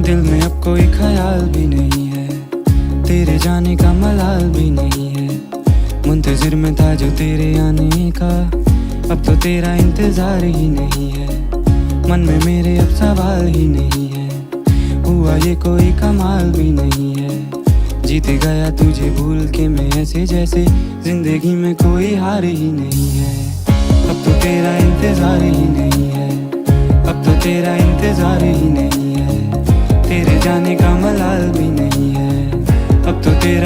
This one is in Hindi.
दिल में अब कोई ख्याल भी नहीं है, तेरे जाने का मलाल भी नहीं है। मुंतजिर में था जो तेरे आने का, अब तो तेरा इंतजार ही नहीं है। मन में मेरे अब सवाल ही नहीं है, हुआ ये कोई कमाल भी नहीं है। जीत गया तुझे भूल के मैं ऐसे जैसे जिंदगी में कोई हार ही नहीं है। अब तो तेरा इंतजार ही नहीं है, अब तो तेरा इंतजार ही नहीं है। तेरे जाने का मलाल भी नहीं है, अब तो तेरा